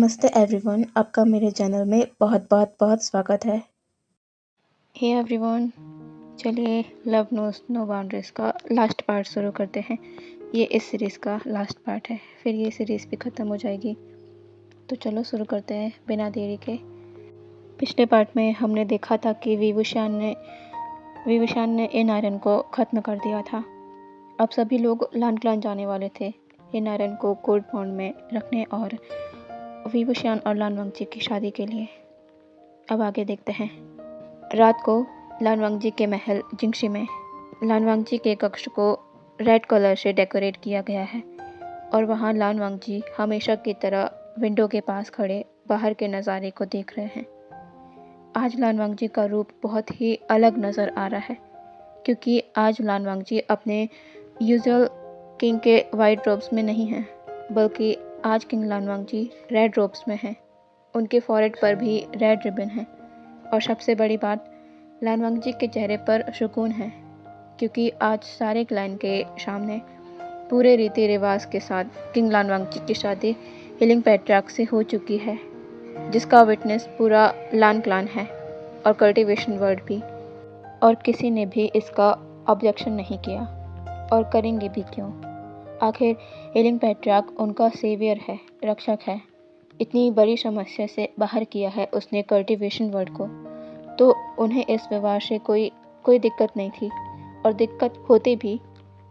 नमस्ते एवरीवन, आपका मेरे चैनल में बहुत बहुत बहुत स्वागत है। हे एवरीवन, चलिए लव नोस नो बाउंड्रीज का लास्ट पार्ट शुरू करते हैं। ये इस सीरीज़ का लास्ट पार्ट है, फिर ये सीरीज़ भी ख़त्म हो जाएगी। तो चलो शुरू करते हैं बिना देरी के। पिछले पार्ट में हमने देखा था कि विभूषण ने इन आयरन को ख़त्म कर दिया था। अब सभी लोग लान क्लान जाने वाले थे इन आयरन को कोल्ड पॉन्ड में रखने और विभूषण और लानवंगजी की शादी के लिए। अब आगे देखते हैं। रात को लानवंगजी के महल जिंगशी में लानवंगजी के कक्ष को रेड कलर से डेकोरेट किया गया है और वहाँ लानवंगजी हमेशा की तरह विंडो के पास खड़े बाहर के नज़ारे को देख रहे हैं। आज लानवंगजी का रूप बहुत ही अलग नज़र आ रहा है, क्योंकि आज लानवंगजी अपने यूजुअल किंग के वाइट रोब्स में नहीं हैं, बल्कि आज किंग लानवंगजी रेड रोब्स में हैं। उनके फॉरहेड पर भी रेड रिबन है और सबसे बड़ी बात, लानवंगजी के चेहरे पर सुकून है, क्योंकि आज सारे क्लैन के सामने पूरे रीति रिवाज के साथ किंग लानवंगजी की शादी हिलिंग पैट्रियार्क से हो चुकी है, जिसका विटनेस पूरा लान क्लान है और कल्टीवेशन वर्ल्ड भी। और किसी ने भी इसका ऑब्जेक्शन नहीं किया और करेंगे भी क्यों। आखिर हिलिंग पैट्रियार्क उनका सेवियर है, रक्षक है। इतनी बड़ी समस्या से बाहर किया है उसने कल्टीवेशन वर्ल्ड को, तो उन्हें इस व्यवहार से कोई दिक्कत नहीं थी। और दिक्कत होती भी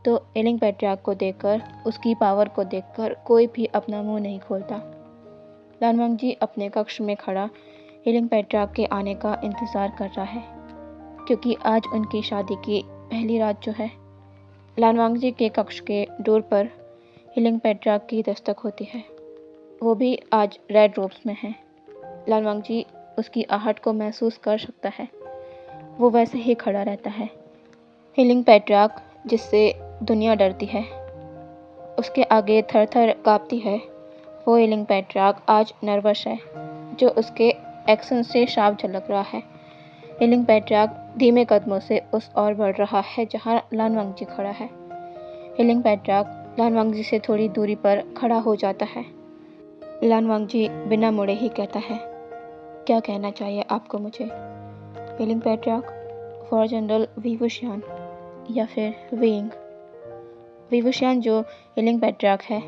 तो हिलिंग पैट्रियार्क को देखकर, उसकी पावर को देखकर कोई भी अपना मुंह नहीं खोलता। लानवंगजी अपने कक्ष में खड़ा हिलिंग पैट्रियार्क के आने का इंतज़ार कर रहा है, क्योंकि आज उनकी शादी की पहली रात जो है। लानवंगजी के कक्ष के डोर पर हिलिंग पैट्रियार्क की दस्तक होती है। वो भी आज रेड रोब्स में है। लानवंगजी उसकी आहट को महसूस कर सकता है। वो वैसे ही खड़ा रहता है। हिलिंग पैट्रियार्क, जिससे दुनिया डरती है, उसके आगे थर थर काँपती है, वो हिलिंग पैट्रियार्क आज नर्वस है, जो उसके एक्शन से साफ झलक रहा है। हिलिंग पैट्रियार्क धीमे कदमों से उस ओर बढ़ रहा है जहाँ लानवंगजी खड़ा है। हिलिंग पैट्रियार्क लानवंगजी से थोड़ी दूरी पर खड़ा हो जाता है। लानवंगजी बिना मुड़े ही कहता है, क्या कहना चाहिए आपको मुझे? Healing patriarch, for general Vibhushan या फिर वेइंग? विभूषण, जो हिलिंग पैट्रियार्क है,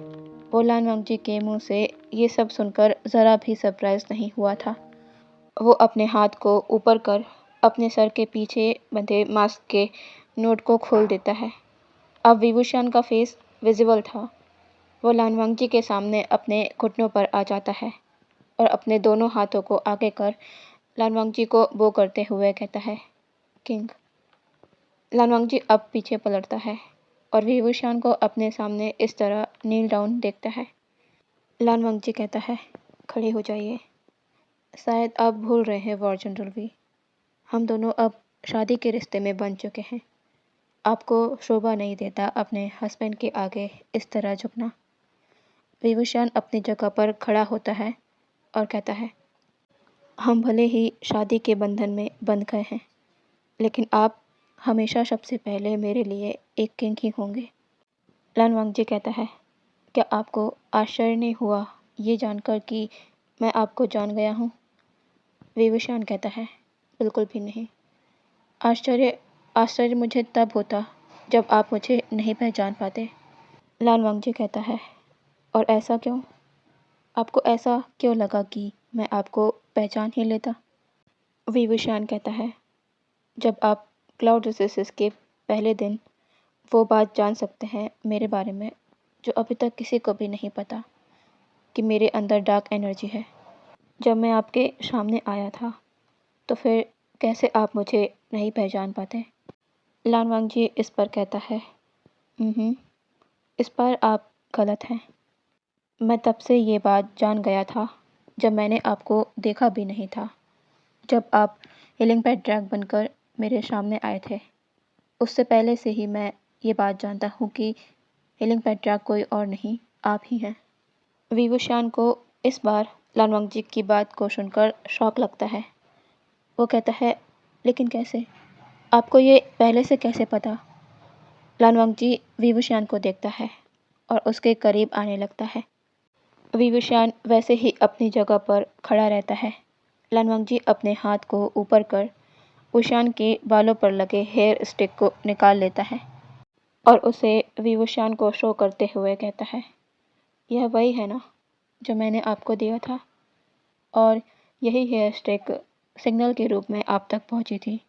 वो लानवंगजी के मुंह से ये सब सुनकर ज़रा भी सरप्राइज नहीं हुआ था। वो अपने हाथ को ऊपर कर अपने सर के पीछे बंधे मास्क के नोट को खोल देता है। अब विभूषण का फेस विजिबल था। वो लानवंगजी के सामने अपने घुटनों पर आ जाता है और अपने दोनों हाथों को आगे कर लानवंगजी को बो करते हुए कहता है, किंग। लानवंगजी अब पीछे पलटता है और विभूषण को अपने सामने इस तरह नील डाउन देखता है। लानवंगजी कहता है, खड़े हो जाइए। शायद आप भूल रहे हैं वॉर जनरल भी, हम दोनों अब शादी के रिश्ते में बन चुके हैं। आपको शोभा नहीं देता अपने हस्बैंड के आगे इस तरह झुकना। विभूषण अपनी जगह पर खड़ा होता है और कहता है, हम भले ही शादी के बंधन में बंध गए हैं, लेकिन आप हमेशा सबसे पहले मेरे लिए एक किंग ही होंगे। लानवंगजी कहता है, क्या आपको आश्चर्य नहीं हुआ ये जानकर कि मैं आपको जान गया हूँ? विभूषण कहता है, बिल्कुल भी नहीं। आश्चर्य मुझे तब होता जब आप मुझे नहीं पहचान पाते। लानवंगजी कहता है, और ऐसा क्यों? आपको ऐसा क्यों लगा कि मैं आपको पहचान ही लेता? विभूषण कहता है, जब आप क्लाउड रिसोर्सेज के पहले दिन वो बात जान सकते हैं मेरे बारे में, जो अभी तक किसी को भी नहीं पता, कि मेरे अंदर डार्क एनर्जी है। जब मैं आपके सामने आया था, तो फिर कैसे आप मुझे नहीं पहचान पाते? लानवंगजी इस पर कहता है, इस पर आप गलत हैं। मैं तब से ये बात जान गया था जब मैंने आपको देखा भी नहीं था। जब आप हिलिंग पैट्रियार्क बनकर मेरे सामने आए थे, उससे पहले से ही मैं ये बात जानता हूँ कि हिलिंग पैट्रियार्क कोई और नहीं, आप ही हैं। विभूषण को इस बार लानवंगजी की बात को सुनकर शौक लगता है। वो कहता है, लेकिन कैसे? आपको ये पहले से कैसे पता? लानवंगजी विभूषण को देखता है और उसके करीब आने लगता है। विभूषण वैसे ही अपनी जगह पर खड़ा रहता है। लानवांग जी अपने हाथ को ऊपर कर वुशान के बालों पर लगे हेयर स्टिक को निकाल लेता है और उसे विभूषण को शो करते हुए कहता है, यह वही है ना जो मैंने आपको दिया था, और यही हेयर स्टिक सिग्नल के रूप में आप तक पहुंची थी।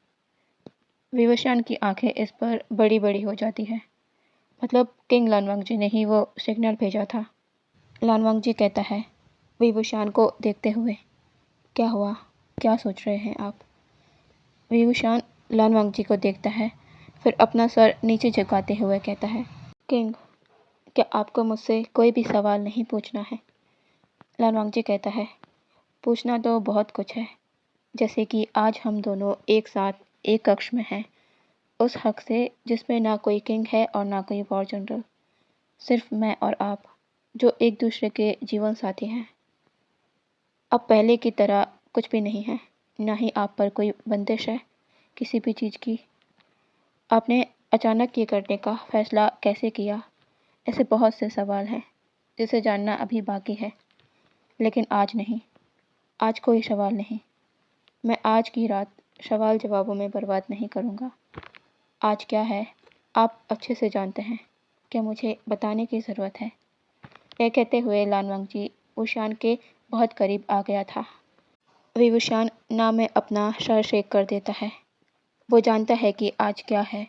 विभूषण की आंखें इस पर बड़ी बड़ी हो जाती है। मतलब किंग लानवांग जी ने ही वो सिग्नल भेजा था। लानवांग जी कहता है विभूषण को देखते हुए, क्या हुआ, क्या सोच रहे हैं आप? विभूषण लानवांग जी को देखता है, फिर अपना सर नीचे झुकाते हुए कहता है, किंग, क्या आपको मुझसे कोई भी सवाल नहीं पूछना है? लानवांग जी कहता है, पूछना तो बहुत कुछ है, जैसे कि आज हम दोनों एक साथ एक कक्ष में हैं, उस हक से जिसमें ना कोई किंग है और ना कोई वॉर जनरल, सिर्फ मैं और आप, जो एक दूसरे के जीवन साथी हैं। अब पहले की तरह कुछ भी नहीं है, ना ही आप पर कोई बंदिश है किसी भी चीज़ की। आपने अचानक ये करने का फैसला कैसे किया? ऐसे बहुत से सवाल हैं जिसे जानना अभी बाकी है, लेकिन आज नहीं, आज कोई सवाल नहीं। मैं आज की रात सवाल जवाबों में बर्बाद नहीं करूँगा। आज क्या है आप अच्छे से जानते हैं, क्या मुझे बताने की ज़रूरत है? यह कहते हुए लानवांग जी वुशान के बहुत करीब आ गया था। विभूषण ना में अपना सर शेक कर देता है। वो जानता है कि आज क्या है।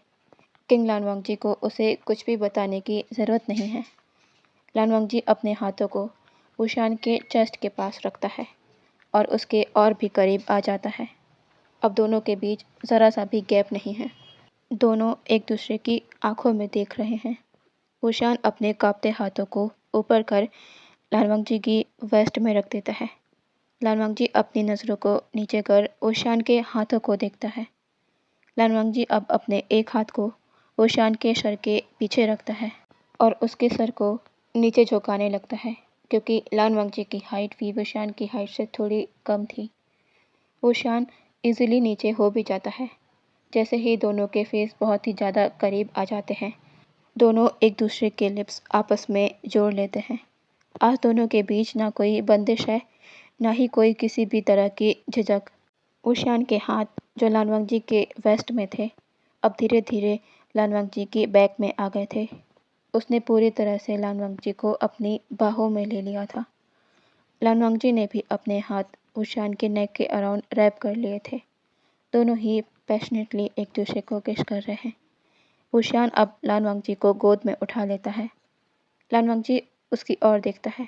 किंग लानवांग जी को उसे कुछ भी बताने की ज़रूरत नहीं है। लानवांग जी अपने हाथों को वुशान के चेस्ट के पास रखता है और उसके और भी करीब आ जाता है। अब दोनों के बीच ज़रा सा भी गैप नहीं है। दोनों एक दूसरे की आंखों में देख रहे हैं। वुशान अपने कांपते हाथों को ऊपर कर लानवांग जी की वेस्ट में रख देता है। लानवांग जी अपनी नज़रों को नीचे कर वुशान के हाथों को देखता है। लानवांग जी अब अपने एक हाथ को वुशान के सर के पीछे रखता है और उसके सर को नीचे झुकाने लगता है, क्योंकि लानवांग जी की हाइट भी वुशान की हाइट से थोड़ी कम थी। वुशान इजीली नीचे हो भी जाता है। जैसे ही दोनों के फेस बहुत ही ज़्यादा करीब आ जाते हैं, दोनों एक दूसरे के लिप्स आपस में जोड़ लेते हैं। आज दोनों के बीच ना कोई बंदिश है, ना ही कोई किसी भी तरह की झिझक। वुशान के हाथ जो लानवांग जी के वेस्ट में थे, अब धीरे धीरे लानवांग जी की बैक में आ गए थे। उसने पूरी तरह से लानवांग जी को अपनी बाहों में ले लिया था। लानवांग जी ने भी अपने हाथ वुशान के नेक के अराउंड रैप कर लिए थे। दोनों ही पैशनेटली एक दूसरे को किस कर रहे हैं। वुशान अब लानवांग जी को गोद में उठा लेता है। लानवांग जी उसकी ओर देखता है।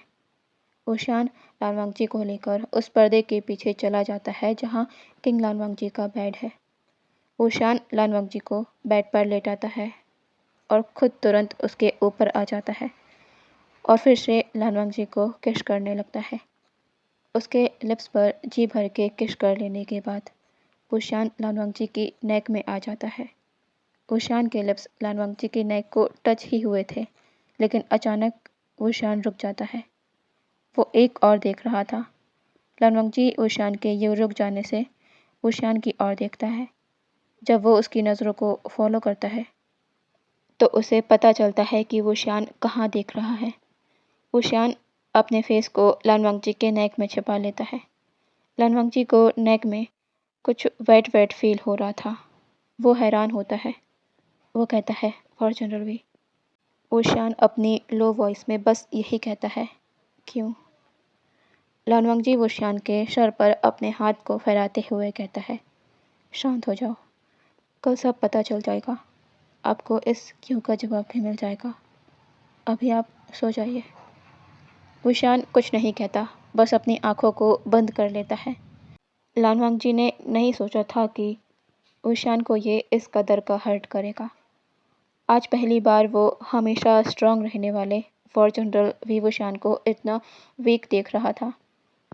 वुशान लानवांग जी को लेकर उस पर्दे के पीछे चला जाता है जहाँ किंग लानवांग जी का बेड है। वुशान लानवांग जी को बेड पर लेटाता है और खुद तुरंत उसके ऊपर आ जाता है और फिर से लानवांग जी को किस करने लगता है। उसके लिप्स पर जी भर के किस कर लेने के बाद वुशान लानवांग जी की नेक में आ जाता है। वुशान के लिप्स लानवांग जी की नेक को टच ही हुए थे, लेकिन अचानक वुशान रुक जाता है। वो एक और देख रहा था। लानवांग जी वुशान के यूं रुक जाने से वुशान की ओर देखता है। जब वो उसकी नज़रों को फॉलो करता है तो उसे पता चलता है कि वुशान कहाँ देख रहा है। वुशान अपने फेस को लानवांग जी के नेक में छिपा लेता है। लानवांग जी को नेक में कुछ वेट वेट फील हो रहा था। वो हैरान होता है। वो कहता है, फॉर जनरल वी। वुशान अपनी लो वॉइस में बस यही कहता है, क्यों? लानवांग जी वुशान के सर पर अपने हाथ को फहराते हुए कहता है, शांत हो जाओ, कल सब पता चल जाएगा। आपको इस क्यों का जवाब भी मिल जाएगा। अभी आप सो जाइए। वुशान कुछ नहीं कहता, बस अपनी आंखों को बंद कर लेता है। लानवांग जी ने नहीं सोचा था कि वुशान को ये इस कदर का हर्ट करेगा। आज पहली बार वो हमेशा स्ट्रांग रहने वाले वॉर जनरल वी वुशान को इतना वीक देख रहा था।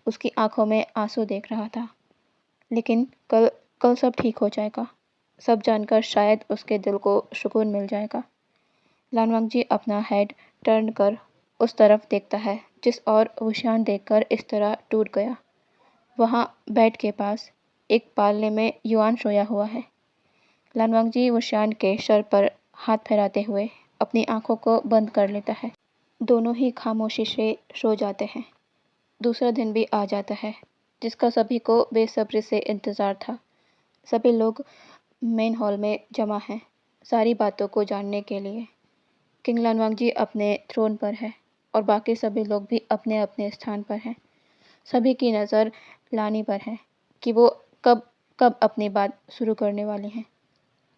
उसकी आंखों में आंसू देख रहा था। लेकिन कल कल सब ठीक हो जाएगा। सब जानकर शायद उसके दिल को सुकून मिल जाएगा। लानवांग जी अपना हेड टर्न कर उस तरफ देखता है जिस और वुशान देखकर इस तरह टूट गया। वहाँ बेड के पास एक पालने में युआन सोया हुआ है। लानवांग जी वुशान के सर पर हाथ फैलाते हुए अपनी आंखों को बंद कर लेता है। दोनों ही खामोशी से सो जाते हैं। दूसरा दिन भी आ जाता है जिसका सभी को बेसब्री से इंतज़ार था। सभी लोग मेन हॉल में जमा हैं सारी बातों को जानने के लिए। किंग लानवांग जी अपने थ्रोन पर है और बाकी सभी लोग भी अपने अपने स्थान पर हैं। सभी की नज़र लानी पर है कि वो कब कब अपनी बात शुरू करने वाली हैं।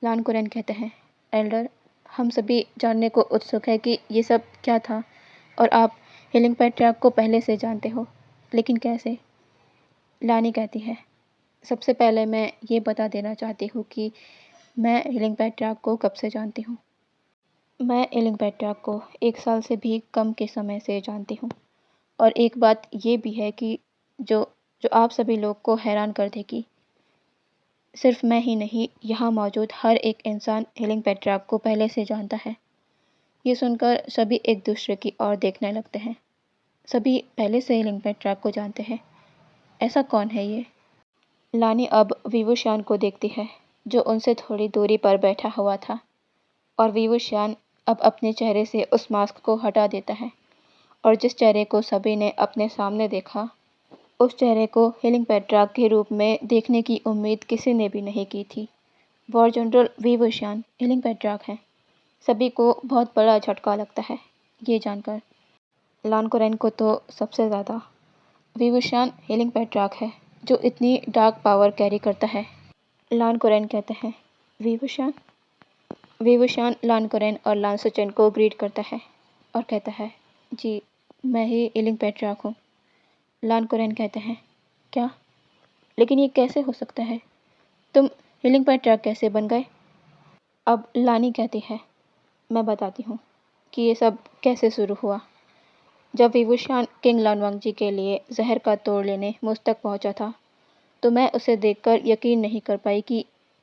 लान कुरैन कहते हैं, एल्डर, हम सभी जानने को उत्सुक है कि ये सब क्या था और आप हीलिंग पैट्रियार्क को पहले से जानते हो, लेकिन कैसे? लानी कहती है, सबसे पहले मैं ये बता देना चाहती हूँ कि मैं हीलिंग पैट्रियार्क को कब से जानती हूँ। मैं हीलिंग पैट्रियार्क को 1 साल से भी कम के समय से जानती हूँ। और एक बात ये भी है कि जो जो आप सभी लोग को हैरान कर देगी। सिर्फ मैं ही नहीं, यहाँ मौजूद हर एक इंसान हीलिंग पैट्रियार्क को पहले से जानता है। ये सुनकर सभी एक दूसरे की ओर देखने लगते हैं। सभी पहले से हीलिंग पैट्रियार्क को जानते हैं। ऐसा कौन है ये? लानी अब विवुशियान को देखती है जो उनसे थोड़ी दूरी पर बैठा हुआ था, और विवुशियान अब अपने चेहरे से उस मास्क को हटा देता है और जिस चेहरे को सभी ने अपने सामने देखा, उस चेहरे को हीलिंग पैट्रियार्क के रूप में देखने की उम्मीद किसी ने भी नहीं की थी। वॉर जनरल विवुशियान हीलिंग पैट्रियार्क हैं। सभी को बहुत बड़ा झटका लगता है ये जानकर। लान कुरैन को तो सबसे ज़्यादा। विवुशियान हीलिंग पैट्रियार्क है जो इतनी डार्क पावर कैरी करता है। लान कुरैन कहते हैं, विवुशियान। विवुशियान लान कुरैन और लान सुचेन को ग्रीट करता है और कहता है, जी, मैं ही हीलिंग पैट्रियार्क हूँ। लान कुरैन कहते हैं, क्या? लेकिन ये कैसे हो सकता है? तुम हीलिंग पैट्रियार्क कैसे बन गए? अब लानी कहती है, मैं बताती हूँ कि ये सब कैसे शुरू हुआ। जब विवुशियान किंग लानवांग जी के लिए जहर का तोड़ लेने मुझ तक पहुँचा था, तो मैं उसे देखकर यकीन नहीं कर पाई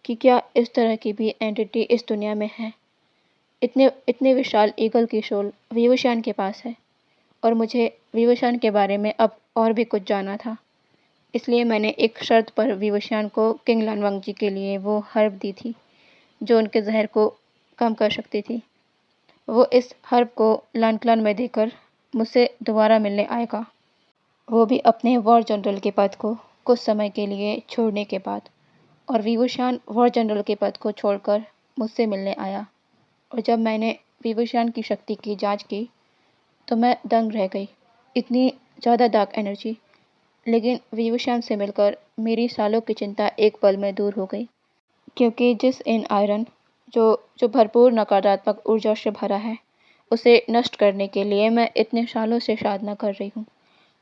कि क्या इस तरह की भी एंटिटी इस दुनिया में है। इतने इतने विशाल ईगल की शोल विवुशियान के पास है और मुझे विवुशियान के बारे में अब और भी कुछ जानना था। इसलिए मैंने एक शर्त पर विवुशियान को किंग लानवांग जी के लिए वो हर्ब दी थी जो उनके जहर को कम कर सकती थी। वो इस हर्ब को लानक्लान में देकर मुझसे दोबारा मिलने आएगा, वो भी अपने वॉर जनरल के पद को कुछ समय के लिए छोड़ने के बाद। और विवुशियान वॉर जनरल के पद को छोड़कर मुझसे मिलने आया, और जब मैंने विवुशियान की शक्ति की जांच की तो मैं दंग रह गई। इतनी ज़्यादा डार्क एनर्जी। लेकिन विवुशियान से मिलकर मेरी सालों की चिंता एक पल में दूर हो गई, क्योंकि जिस इन आयरन जो जो भरपूर नकारात्मक ऊर्जा से भरा है, उसे नष्ट करने के लिए मैं इतने सालों से साधना कर रही हूँ,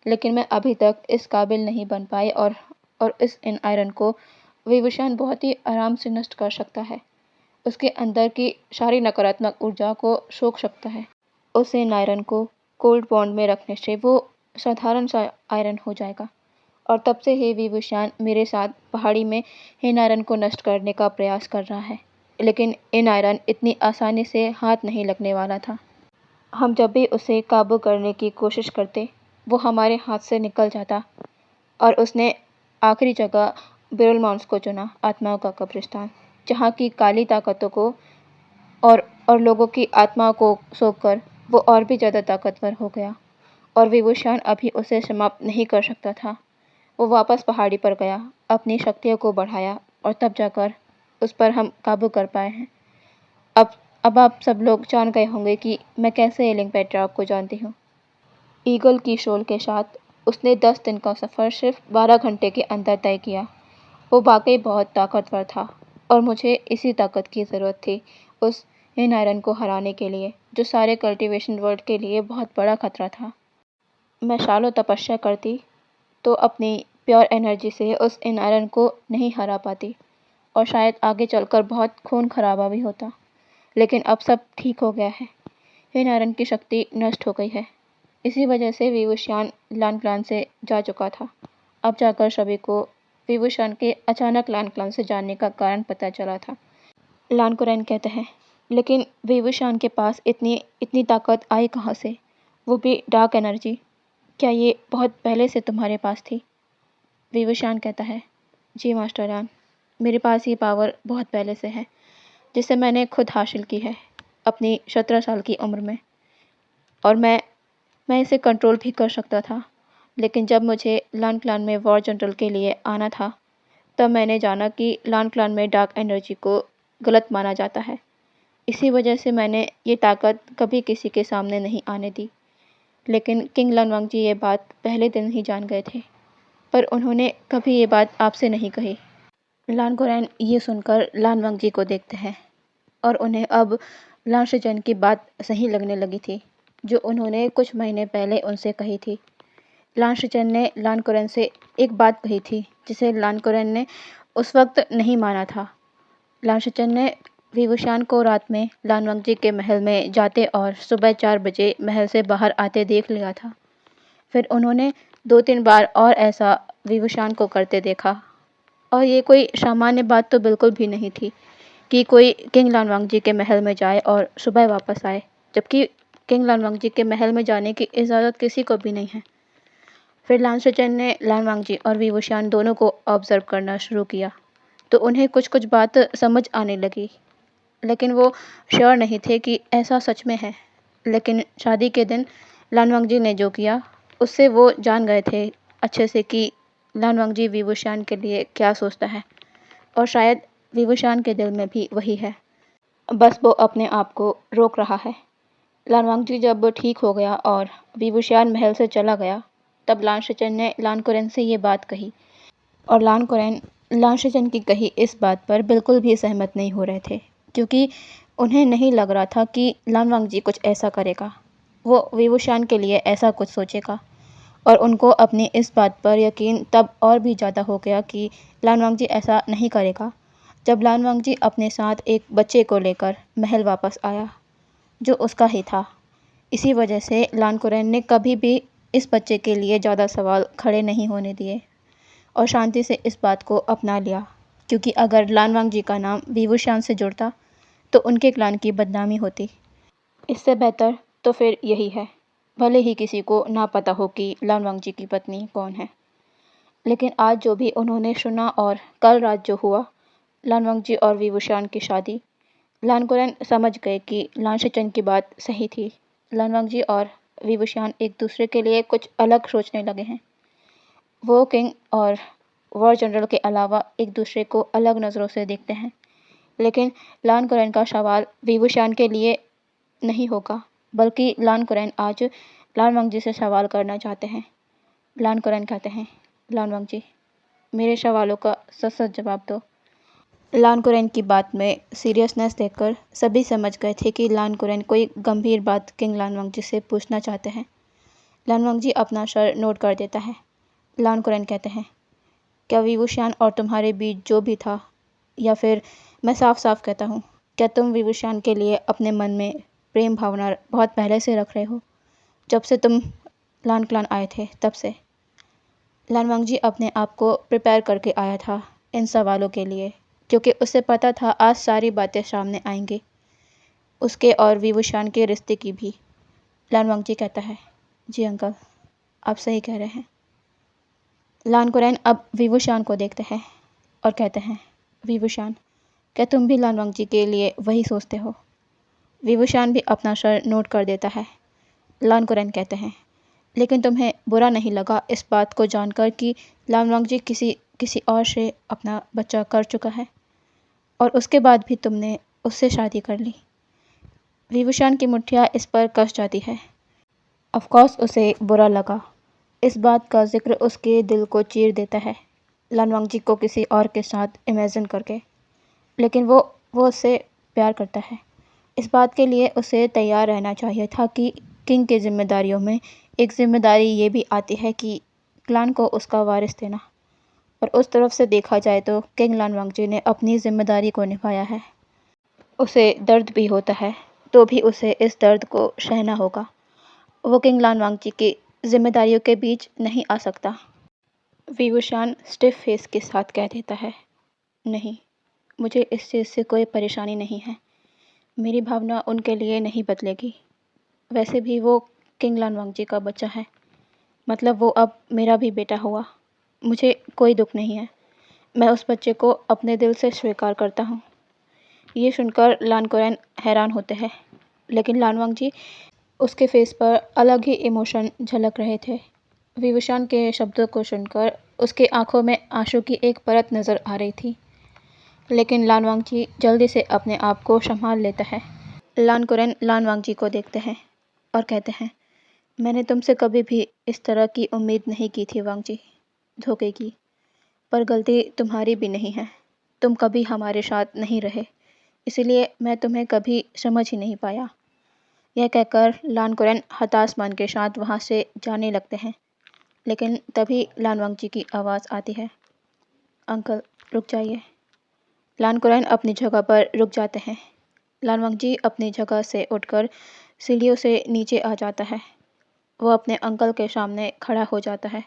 लेकिन मैं अभी तक इस काबिल नहीं बन पाई। और इस इन आयरन को विवुशियान बहुत ही आराम से नष्ट कर सकता है। उसके अंदर की सारी नकारात्मक ऊर्जा को सोख सकता है। उस इन आयरन को कोल्ड बॉन्ड में रखने से वो साधारण सा आयरन हो जाएगा। और तब से ही विवुशियान मेरे साथ पहाड़ी में इन आयरन को नष्ट करने का प्रयास कर रहा है, लेकिन इन आयरन इतनी आसानी से हाथ नहीं लगने वाला था। हम जब भी उसे काबू करने की कोशिश करते, वो हमारे हाथ से निकल जाता। और उसने आखिरी जगह बिरुल माउंट्स को चुना, आत्माओं का कब्रिस्तान, जहाँ की काली ताकतों को और लोगों की आत्माओं को सोखकर वो और भी ज़्यादा ताकतवर हो गया। और विवुशियान अभी उसे समाप्त नहीं कर सकता था। वो वापस पहाड़ी पर गया, अपनी शक्तियों को बढ़ाया, और तब जाकर उस पर हम काबू कर पाए हैं। अब आप सब लोग जान गए होंगे कि मैं कैसे हीलिंग पैट्रियार्क को जानती हूँ। ईगल की शोल के साथ उसने 10 दिन का सफ़र सिर्फ 12 घंटे के अंदर तय किया। वो वाकई बहुत ताकतवर था, और मुझे इसी ताकत की ज़रूरत थी उस इन आयरन को हराने के लिए, जो सारे कल्टीवेशन वर्ल्ड के लिए बहुत बड़ा खतरा था। मैं सालों तपस्या करती तो अपनी प्योर एनर्जी से उस इन आयरन को नहीं हरा पाती, और शायद आगे चलकर बहुत खून खराबा भी होता। लेकिन अब सब ठीक हो गया है। इन आयरन की शक्ति नष्ट हो गई है। इसी वजह से विवुशियान लानक्लान से जा चुका था। अब जाकर सभी को विवुशियान के अचानक लानक्लान से जाने का कारण पता चला था। लान कुरैन कहते हैं, लेकिन विवुशियान के पास इतनी इतनी ताकत आई कहाँ से? वो भी डार्क एनर्जी। क्या ये बहुत पहले से तुम्हारे पास थी? विवुशियान कहता है, जी मास्टर यान, मेरे पास ये पावर बहुत पहले से है, जिसे मैंने खुद हासिल की है अपनी 17 साल की उम्र में। और मैं मैं इसे कंट्रोल भी कर सकता था, लेकिन जब मुझे लान क्लान में वॉर जनरल के लिए आना था, तब मैंने जाना कि लान क्लान में डार्क एनर्जी को गलत माना जाता है। इसी वजह से मैंने ये ताकत कभी किसी के सामने नहीं आने दी। लेकिन किंग लानवांग जी ये बात पहले दिन ही जान गए थे, पर उन्होंने कभी ये बात आपसे नहीं कही। लान कुरैन ये सुनकर लानवांग जी को देखते हैं और उन्हें अब लान शीचेन की बात सही लगने लगी थी, जो उन्होंने कुछ महीने पहले उनसे कही थी। लान शीचेन ने लान कुरैन से एक बात कही थी जिसे लान कुरैन ने उस वक्त नहीं माना था। लान शीचेन ने विवुशान को रात में लानवांग जी के महल में जाते और सुबह 4 बजे महल से बाहर आते देख लिया था। फिर उन्होंने 2-3 बार और ऐसा विवुशान को करते देखा, और ये कोई सामान्य बात तो बिल्कुल भी नहीं थी कि कोई किंग लानवांग जी के महल में जाए और सुबह वापस आए, जबकि किंग लानवांग जी के महल में जाने की इजाज़त किसी को भी नहीं है। फिर लान शीचेन ने लानवांग जी और विवुशान दोनों को ऑब्जर्व करना शुरू किया, तो उन्हें कुछ कुछ बात समझ आने लगी, लेकिन वो श्योर नहीं थे कि ऐसा सच में है। लेकिन शादी के दिन लानवांग जी ने जो किया, उससे वो जान गए थे अच्छे से कि लानवांग जी विवुशान के लिए क्या सोचता है, और शायद विवुशान के दिल में भी वही है, बस वो अपने आप को रोक रहा है। लानवांग जी जब ठीक हो गया और विवुशान महल से चला गया, तब लान शीचेन ने लान कुरैन से ये बात कही, और लान कुरैन लान शीचेन की कही इस बात पर बिल्कुल भी सहमत नहीं हो रहे थे, क्योंकि उन्हें नहीं लग रहा था कि लानवांग जी कुछ ऐसा करेगा, वो विवुशान के लिए ऐसा कुछ सोचेगा। और उनको अपनी इस बात पर यकीन तब और भी ज़्यादा हो गया कि लानवांग जी ऐसा नहीं करेगा, जब लानवांग जी अपने साथ एक बच्चे को लेकर महल वापस आया, जो उसका ही था। इसी वजह से लान कुरैन ने कभी भी इस बच्चे के लिए ज़्यादा सवाल खड़े नहीं होने दिए और शांति से इस बात को अपना लिया, क्योंकि अगर लानवांग जी का नाम विवुशान से जुड़ता तो उनके क्लान की बदनामी होती। इससे बेहतर तो फिर यही है, भले ही किसी को ना पता हो कि लानवांग जी की पत्नी कौन है। लेकिन आज जो भी उन्होंने सुना और कल रात जो हुआ, लानवांग जी और विवुशान की शादी, लान कुरैन समझ गए कि लान शीचेन की बात सही थी। लानवांग जी और विवुशान एक दूसरे के लिए कुछ अलग सोचने लगे हैं। वो किंग और वॉर जनरल के अलावा एक दूसरे को अलग नज़रों से देखते हैं। लेकिन लान कुरैन का सवाल विवुशान के लिए नहीं होगा, बल्कि लान कुरैन आज लानवांग जी से सवाल करना चाहते हैं। लान कुरैन कहते हैं, लानवांग जी, मेरे सवालों का सच सच जवाब दो। लान कुरैन की बात में सीरियसनेस देखकर सभी समझ गए थे कि लान कुरैन कोई गंभीर बात किंग लानवांग जी से पूछना चाहते हैं। लानवांग जी अपना सर नोट कर देता है। लान कुरैन कहते हैं, क्या विवुशान और तुम्हारे बीच जो भी था, या फिर मैं साफ साफ कहता हूँ, क्या तुम विवुशान के लिए अपने मन में प्रेम भावना बहुत पहले से रख रहे हो, जब से तुम लान क्लान आए थे तब से? लानवांग जी अपने आप को प्रिपेयर करके आया था इन सवालों के लिए, क्योंकि उसे पता था आज सारी बातें सामने आएंगी, उसके और विवुशान के रिश्ते की भी। लानवांग जी कहता है, जी अंकल, आप सही कह रहे हैं। लान कुरैन अब विवुशान को देखते हैं और कहते हैं, विवुशान, क्या तुम भी लानवांग जी के लिए वही सोचते हो? विवुशान भी अपना सर नोट कर देता है। लान कुरैन कहते हैं, लेकिन तुम्हें बुरा नहीं लगा इस बात को जानकर कि लानवांग जी किसी और से अपना बच्चा कर चुका है, और उसके बाद भी तुमने उससे शादी कर ली? विवुशान की मुठ्ठियाँ इस पर कस जाती है। ऑफकोर्स उसे बुरा लगा, इस बात का जिक्र उसके दिल को चीर देता है, लानवांग जी को किसी और के साथ इमेजिन करके। लेकिन वो उससे प्यार करता है। इस बात के लिए उसे तैयार रहना चाहिए था कि किंग की जिम्मेदारियों में एक जिम्मेदारी ये भी आती है कि क्लान को उसका वारिस देना। और उस तरफ से देखा जाए तो किंग लानवांग जी ने अपनी जिम्मेदारी को निभाया है। उसे दर्द भी होता है, तो भी उसे इस दर्द को सहना होगा। वो किंग लानवांग जी की जिम्मेदारियों के बीच नहीं आ सकता। विवुशान स्टिफ फेस के साथ कह देता है, नहीं, मुझे इस चीज़ से कोई परेशानी नहीं है। मेरी भावना उनके लिए नहीं बदलेगी। वैसे भी वो किंग लानवांग जी का बच्चा है, मतलब वो अब मेरा भी बेटा हुआ। मुझे कोई दुख नहीं है। मैं उस बच्चे को अपने दिल से स्वीकार करता हूँ। ये सुनकर लान कुरैन हैरान होते हैं, लेकिन लानवांग जी उसके फेस पर अलग ही इमोशन झलक रहे थे। विभूषण के शब्दों को सुनकर उसकी आंखों में आंसू की एक परत नज़र आ रही थी। लेकिन लान वांगजी जल्दी से अपने आप को संभाल लेता है। लान कुरेन लान वांगजी को देखते हैं और कहते हैं, मैंने तुमसे कभी भी इस तरह की उम्मीद नहीं की थी वांगजी, धोखे की। पर गलती तुम्हारी भी नहीं है। तुम कभी हमारे साथ नहीं रहे, इसलिए मैं तुम्हें कभी समझ ही नहीं पाया। यह कहकर लान कुरेन हताश मन के साथ वहाँ से जाने लगते हैं। लेकिन तभी लान वांगजी की आवाज़ आती है, अंकल रुक जाइए। लान कुरेन अपनी जगह पर रुक जाते हैं। लान वांगजी अपनी जगह से उठकर सीढ़ियों से नीचे आ जाता है। वो अपने अंकल के सामने खड़ा हो जाता है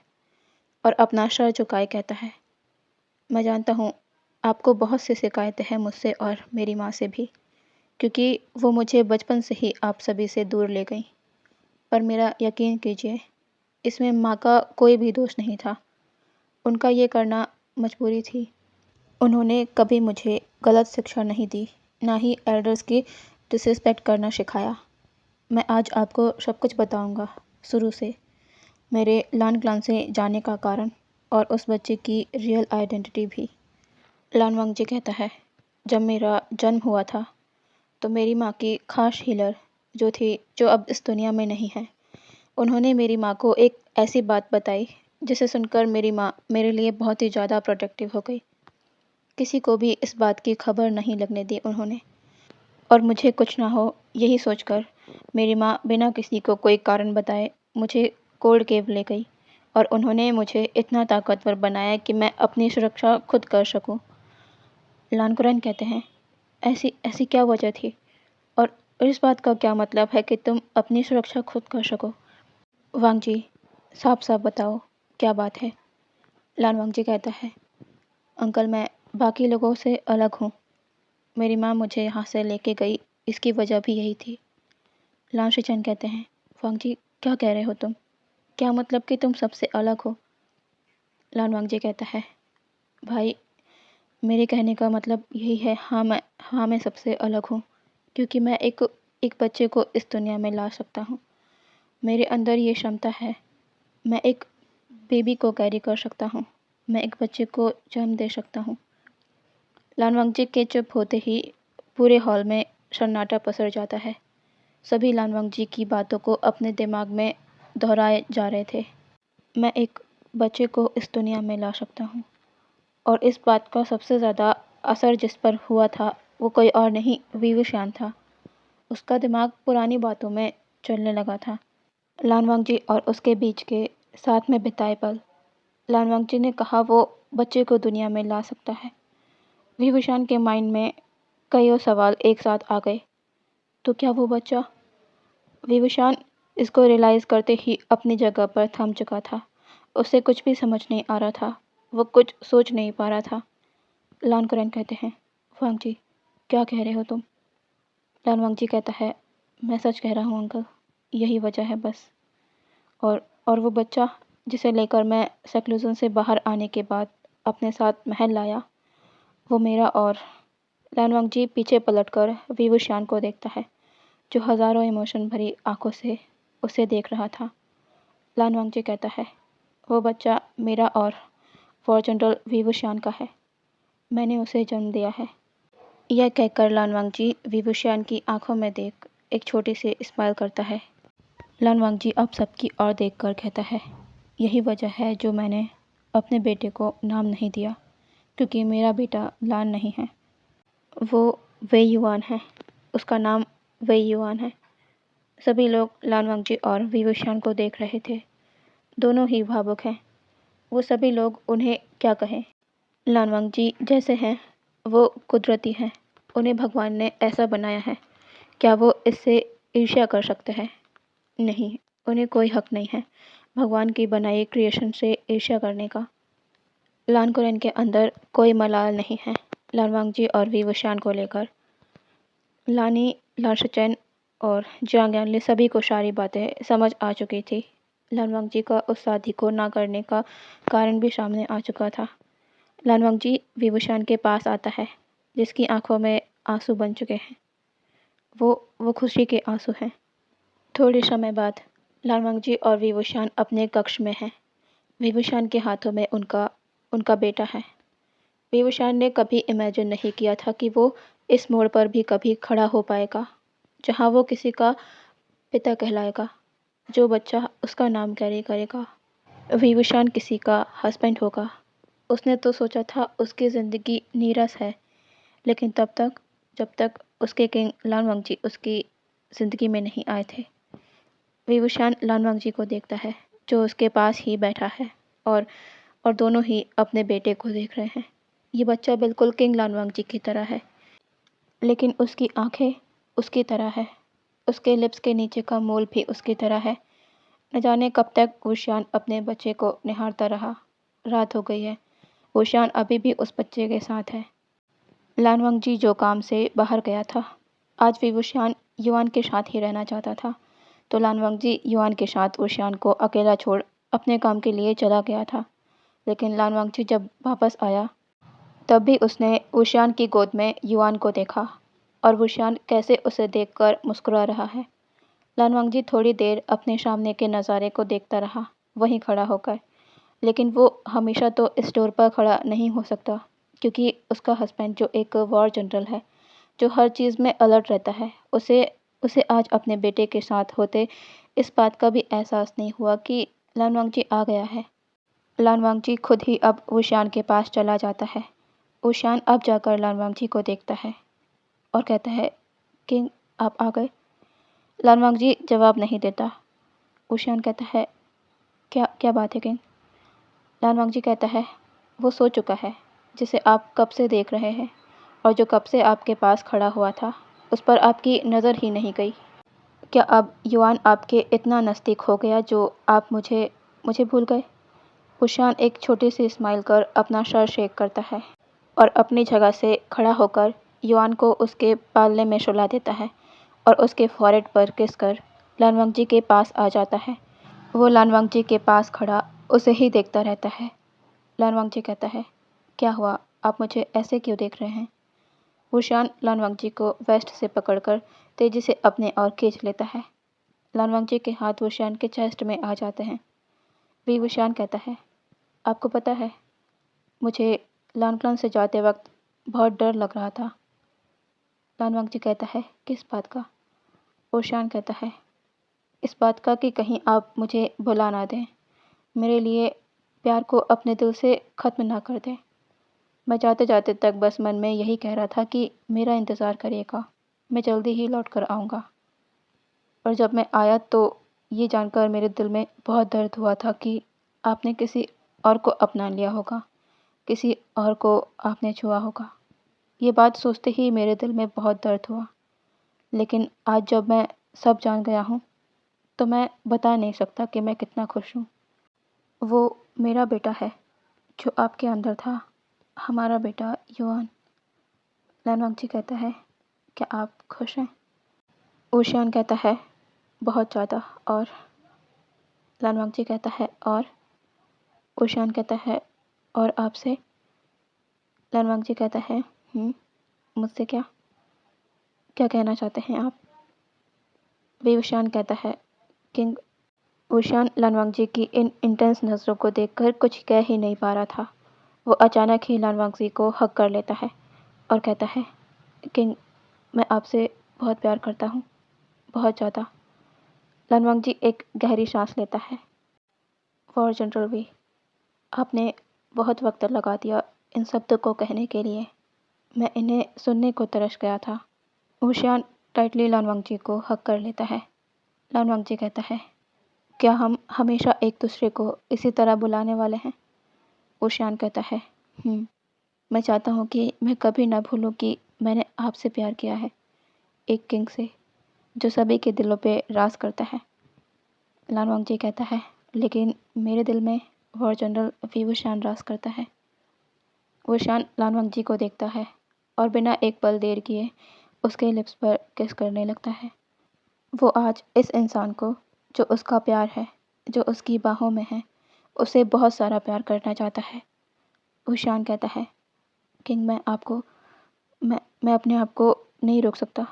और अपना सर झुकाए कहता है, मैं जानता हूँ आपको बहुत सी शिकायतें हैं मुझसे और मेरी माँ से भी, क्योंकि वो मुझे बचपन से ही आप सभी से दूर ले गई। पर मेरा यकीन कीजिए, इसमें माँ का कोई भी दोष नहीं था। उनका ये करना मजबूरी थी। उन्होंने कभी मुझे गलत शिक्षा नहीं दी, ना ही एल्डर्स की डिसरिस्पेक्ट करना सिखाया। मैं आज आपको सब कुछ बताऊंगा, शुरू से, मेरे लान क्लान से जाने का कारण और उस बच्चे की रियल आइडेंटिटी भी। लान वांगजी कहता है, जब मेरा जन्म हुआ था तो मेरी माँ की खास हीलर जो थी, जो अब इस दुनिया में नहीं है, उन्होंने मेरी माँ को एक ऐसी बात बताई जिसे सुनकर मेरी माँ मेरे लिए बहुत ही ज़्यादा प्रोटेक्टिव हो गई। किसी को भी इस बात की खबर नहीं लगने दी उन्होंने, और मुझे कुछ ना हो यही सोचकर मेरी माँ बिना किसी को कोई कारण बताए मुझे कोल्ड केव ले गई और उन्होंने मुझे इतना ताकतवर बनाया कि मैं अपनी सुरक्षा खुद कर सकूं। लान कुरैन कहते हैं, ऐसी ऐसी क्या वजह थी और इस बात का क्या मतलब है कि तुम अपनी सुरक्षा खुद कर सको? वांगजी, साफ साफ बताओ, क्या बात है? लान वांगजी कहता है, अंकल मैं बाकी लोगों से अलग हूँ। मेरी माँ मुझे यहाँ से लेके गई, इसकी वजह भी यही थी। लान शिचन कहते हैं, वांगजी क्या कह रहे हो तुम? क्या मतलब कि तुम सबसे अलग हो? लान वांगजी कहता है, भाई मेरे कहने का मतलब यही है, हाँ मैं सबसे अलग हूँ, क्योंकि मैं एक बच्चे को इस दुनिया में ला सकता हूँ। मेरे अंदर ये क्षमता है। मैं एक बेबी को कैरी कर सकता हूँ। मैं एक बच्चे को जन्म दे सकता हूँ। लान वांगजी के चुप होते ही पूरे हॉल में सन्नाटा पसर जाता है। सभी लान वांगजी की बातों को अपने दिमाग में दोहराए जा रहे थे। मैं एक बच्चे को इस दुनिया में ला सकता हूँ, और इस बात का सबसे ज़्यादा असर जिस पर हुआ था वो कोई और नहीं, विवुशान था। उसका दिमाग पुरानी बातों में चलने लगा था। लान वांगजी और उसके बीच के साथ में बिताए पल। लान वांगजी ने कहा वो बच्चे को दुनिया में ला सकता है। विभूषण के माइंड में कईयों सवाल एक साथ आ गए। तो क्या वो बच्चा? विभूषण इसको रियलाइज़ करते ही अपनी जगह पर थम चुका था। उसे कुछ भी समझ नहीं आ रहा था। वो कुछ सोच नहीं पा रहा था। लान कुरैन कहते हैं, वांगजी क्या कह रहे हो तुम? लान वांगजी कहता है, मैं सच कह रहा हूँ अंकल, यही वजह है बस। और वो बच्चा जिसे लेकर मैं सेक्लूजन से बाहर आने के बाद अपने साथ महल लाया, वो मेरा। और लान वांगजी पीछे पलटकर विवुशान को देखता है, जो हज़ारों इमोशन भरी आंखों से उसे देख रहा था। लान वांगजी कहता है, वो बच्चा मेरा और फॉर जनरल विवुशान का है। मैंने उसे जन्म दिया है। यह कहकर लान वांगजी विवुशान की आंखों में देख एक छोटी सी स्माइल करता है। लान वांगजी अब सबकी ओर देखकर कहता है, यही वजह है जो मैंने अपने बेटे को नाम नहीं दिया, क्योंकि मेरा बेटा लान नहीं है, वो वेई युआन है। उसका नाम वेई युआन है। सभी लोग लान वांगजी और विवुशान को देख रहे थे। दोनों ही भावुक हैं। वो सभी लोग उन्हें क्या कहें। लान वांगजी जैसे हैं वो कुदरती हैं। उन्हें भगवान ने ऐसा बनाया है। क्या वो इससे ईर्ष्या कर सकते हैं? नहीं, उन्हें कोई हक नहीं है भगवान की बनाई क्रिएशन से ईर्ष्या करने का। लान कुरैन के अंदर कोई मलाल नहीं है लान वांगजी और विवुशान को लेकर। लानी, लाशचैन और जियांग यांगली सभी को सारी बातें समझ आ चुकी थी। लान वांगजी का उस शादी को ना करने का कारण भी सामने आ चुका था। लान वांगजी विवुशान के पास आता है, जिसकी आंखों में आंसू बन चुके हैं। वो खुशी के आंसू हैं। थोड़े समय बाद लालवांगजी और विभूषण अपने कक्ष में हैं। विभूषण के हाथों में उनका उनका बेटा है। विभूषण ने कभी इमेजिन नहीं किया था कि वो इस मोड़ पर भी कभी खड़ा हो पाएगा, जहाँ वो किसी का पिता कहलाएगा, जो बच्चा उसका नाम कैरी करेगा। विभूषण किसी का हस्बैंड होगा। उसने तो सोचा था उसकी ज़िंदगी नीरस है, लेकिन जब तक उसके किंग लालवांगजी उसकी ज़िंदगी में नहीं आए थे। विभूषण लालवांगजी को देखता है, जो उसके पास ही बैठा है, और दोनों ही अपने बेटे को देख रहे हैं। ये बच्चा बिल्कुल किंग लालवांगजी की तरह है, लेकिन उसकी आंखें उसकी तरह है। उसके लिप्स के नीचे का मोल भी उसकी तरह है। न जाने कब तक विभूषण अपने बच्चे को निहारता रहा। रात हो गई है। विभूषण अभी भी उस बच्चे के साथ है। लालवांगजी जो काम से बाहर गया था, आज विभूषण युआन के साथ ही रहना चाहता था, तो लालवांगजी युआन के साथ विभूषण को अकेला छोड़ अपने काम के लिए चला गया था। लेकिन लालवांगजी जब वापस आया, तब भी उसने विभूषण की गोद में युआन को देखा, और विभूषण कैसे उसे देखकर मुस्कुरा रहा है। लालवांगजी थोड़ी देर अपने सामने के नज़ारे को देखता रहा, वहीं खड़ा होकर। लेकिन वो हमेशा तो इस डोर पर खड़ा नहीं हो सकता, क्योंकि उसका हस्बैंड जो एक वॉर जनरल है, जो हर चीज़ में अलर्ट रहता है, उसे उसे आज अपने बेटे के साथ होते इस बात का भी एहसास नहीं हुआ कि लालवांगजी आ गया है। लालवांगजी खुद ही अब विभूषण के पास चला जाता है। विभूषण अब जाकर लालवांगजी को देखता है और कहता है, किंग, आप आ गए। लालवांगजी जवाब नहीं देता। विभूषण कहता है, क्या क्या बात है किंग? लालवांगजी कहता है, वो सो चुका है, जिसे आप कब से देख रहे हैं, और जो कब से आपके पास खड़ा हुआ था, उस पर आपकी नज़र ही नहीं गई। क्या अब युआन आपके इतना नज़दीक हो गया जो आप मुझे मुझे भूल गए? विभूषण एक छोटी सी स्माइल कर अपना सर शेक करता है और अपनी जगह से खड़ा होकर युआन को उसके पालने में सुला देता है और उसके फॉरहेड पर किस कर लालवांगजी के पास आ जाता है। वो लालवांगजी के पास खड़ा उसे ही देखता रहता है। लालवांगजी कहता है, क्या हुआ, आप मुझे ऐसे क्यों देख रहे हैं? विभूषण लालवांगजी को वेस्ट से पकड़कर तेजी से अपने ओर खींच लेता है। लालवांगजी के हाथ विभूषण के चेस्ट में आ जाते हैं। विभूषण कहता है, आपको पता है, मुझे लानकलन से जाते वक्त बहुत डर लग रहा था। लालवांगजी कहता है, किस बात का? विभूषण कहता है, इस बात का कि कहीं आप मुझे भुला ना दें, मेरे लिए प्यार को अपने दिल से ख़त्म ना कर दें। मैं जाते जाते तक बस मन में यही कह रहा था कि मेरा इंतज़ार करिएगा, मैं जल्दी ही लौट कर आऊँगा। और जब मैं आया तो ये जानकर मेरे दिल में बहुत दर्द हुआ था कि आपने किसी और को अपना लिया होगा, किसी और को आपने छुआ होगा। ये बात सोचते ही मेरे दिल में बहुत दर्द हुआ। लेकिन आज जब मैं सब जान गया हूँ, तो मैं बता नहीं सकता कि मैं कितना खुश हूँ। वो मेरा बेटा है, जो आपके अंदर था, हमारा बेटा युआन। लालवांगजी कहता है, क्या आप खुश हैं? विभूषण कहता है, बहुत ज़्यादा। और लालवांगजी कहता है, और विभूषण कहता है, और आपसे? लालवांगजी कहता है, मुझसे क्या क्या कहना चाहते हैं आप? विभूषण कहता है, किंग। विभूषण लालवांगजी की इन इंटेंस नज़रों को देखकर कुछ कह ही नहीं पा रहा था। वो अचानक ही लालवांगजी को हग कर लेता है और कहता है, किंग, मैं आपसे बहुत प्यार करता हूँ, बहुत ज़्यादा। लालवांगजी एक गहरी सांस लेता है। वॉर जनरल वी, आपने बहुत वक्त लगा दिया इन शब्दों को कहने के लिए। मैं इन्हें सुनने को तरस गया था। विभूषण टाइटली लालवांगजी को हग कर लेता है। लालवांगजी कहता है, क्या हम हमेशा एक दूसरे को इसी तरह बुलाने वाले हैं? विभूषण कहता है, मैं चाहता हूँ कि मैं कभी ना भूलूँ कि मैंने आपसे प्यार किया है, एक किंग से, जो सभी के दिलों पे राज करता है। लालवांगजी कहता है, लेकिन मेरे दिल में वॉर जनरल विभूषण राज करता है। विभूषण लालवांगजी को देखता है और बिना एक पल देर किए उसके लिप्स पर किस करने लगता है। वो आज इस इंसान को, जो उसका प्यार है, जो उसकी बाहों में है, उसे बहुत सारा प्यार करना चाहता है। विभूषण कहता है, किंग, मैं अपने आप को नहीं रोक सकता।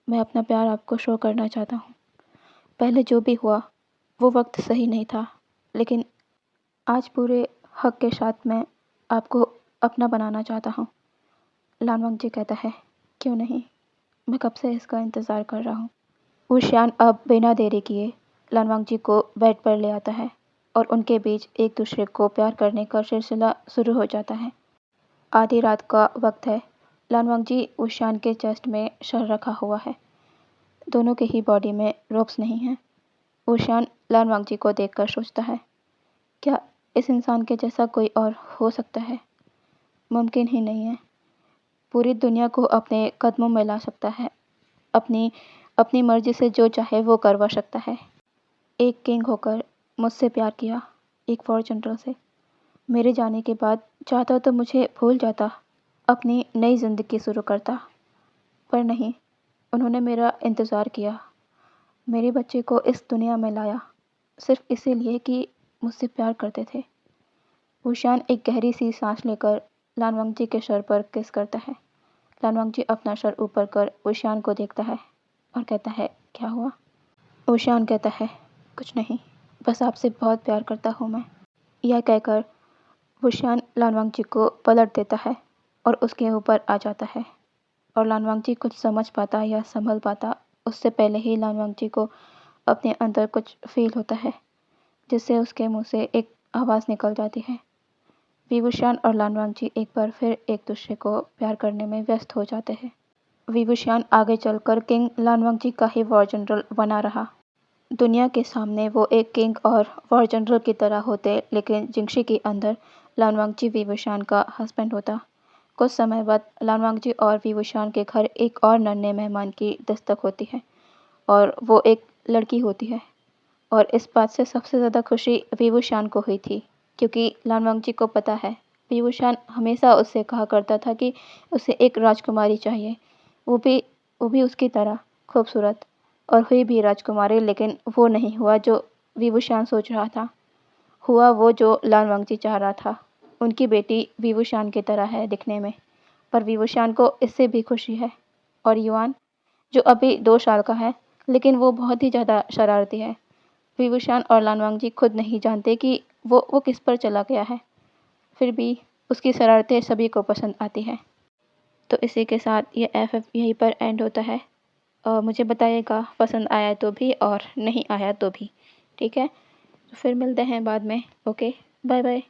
मैं अपना प्यार आपको शो करना चाहता हूँ। पहले जो भी हुआ वो वक्त सही नहीं था, लेकिन आज पूरे हक के साथ मैं आपको अपना बनाना चाहता हूँ। लानवंग जी कहता है, क्यों नहीं, मैं कब से इसका इंतज़ार कर रहा हूँ। ऊशियान अब बिना देरी किए लानवंग जी को बेड पर ले आता है और उनके बीच एक दूसरे को प्यार करने का सिलसिला शुरू हो जाता है। आधी रात का वक्त है। लानवंग जी ऊशियान के चेस्ट में सर रखा हुआ है। दोनों के ही बॉडी में रोब्स नहीं हैं। ऊशियान लानवंग जी को देखकर सोचता है, क्या इस इंसान के जैसा कोई और हो सकता है? मुमकिन ही नहीं है। पूरी दुनिया को अपने कदमों में ला सकता है, अपनी अपनी मर्जी से जो चाहे वो करवा सकता है। एक किंग होकर मुझसे प्यार किया, एक वॉर जनरल से। मेरे जाने के बाद चाहता तो मुझे भूल जाता, अपनी नई ज़िंदगी शुरू करता, पर नहीं, उन्होंने मेरा इंतज़ार किया, मेरे बच्चे को इस दुनिया में लाया, सिर्फ इसीलिए कि मुझसे प्यार करते थे। ऊशियान एक गहरी सी सांस लेकर लानवंग जी के सर पर किस करता है। लानवंग जी अपना सर ऊपर कर ऊशियान को देखता है और कहता है, क्या हुआ? ऊशियान कहता है, कुछ नहीं, बस आपसे बहुत प्यार करता हूँ मैं। यह कहकर ऊशियान लानवंग जी को पलट देता है और उसके ऊपर आ जाता है, और लानवंग जी कुछ समझ पाता या संभल पाता उससे पहले ही लानवंग जी को अपने अंदर कुछ फील होता है, जिससे उसके मुंह से एक आवाज़ निकल जाती है। विभूषण और लानवंग जी एक बार फिर एक दूसरे को प्यार करने में व्यस्त हो जाते हैं। विभूषण आगे चलकर किंग लानवंग जी का ही वॉर जनरल बना रहा। दुनिया के सामने वो एक किंग और वॉर जनरल की तरह होते, लेकिन जिंगशी के अंदर लानवंग जी विभूषण का हस्बैंड होता। कुछ समय बाद लानवंग जी और विभूषण के घर एक और नन्हे मेहमान की दस्तक होती है, और वो एक लड़की होती है। और इस बात से सबसे ज़्यादा खुशी विभूषण को हुई थी, क्योंकि लानवंग जी को पता है, विभूषण हमेशा उससे कहा करता था कि उसे एक राजकुमारी चाहिए, वो भी वो भी उसकी तरह खूबसूरत। और हुई भी राजकुमारी, लेकिन वो नहीं हुआ जो विभूषण सोच रहा था। हुआ वो जो लानवंग जी चाह रहा था। उनकी बेटी विभूषण की तरह है दिखने में, पर विभूषण को इससे भी खुशी है। और युआन, जो अभी 2 साल का है, लेकिन वो बहुत ही ज़्यादा शरारती है। विभूषण और लानवंग जी खुद नहीं जानते कि वो किस पर चला गया है, फिर भी उसकी शरारतें सभी को पसंद आती हैं। तो इसी के साथ ये एफ यहीं पर एंड होता है। मुझे बताइएगा पसंद आया तो भी और नहीं आया तो भी, ठीक है? तो फिर मिलते हैं बाद में। Okay, bye bye.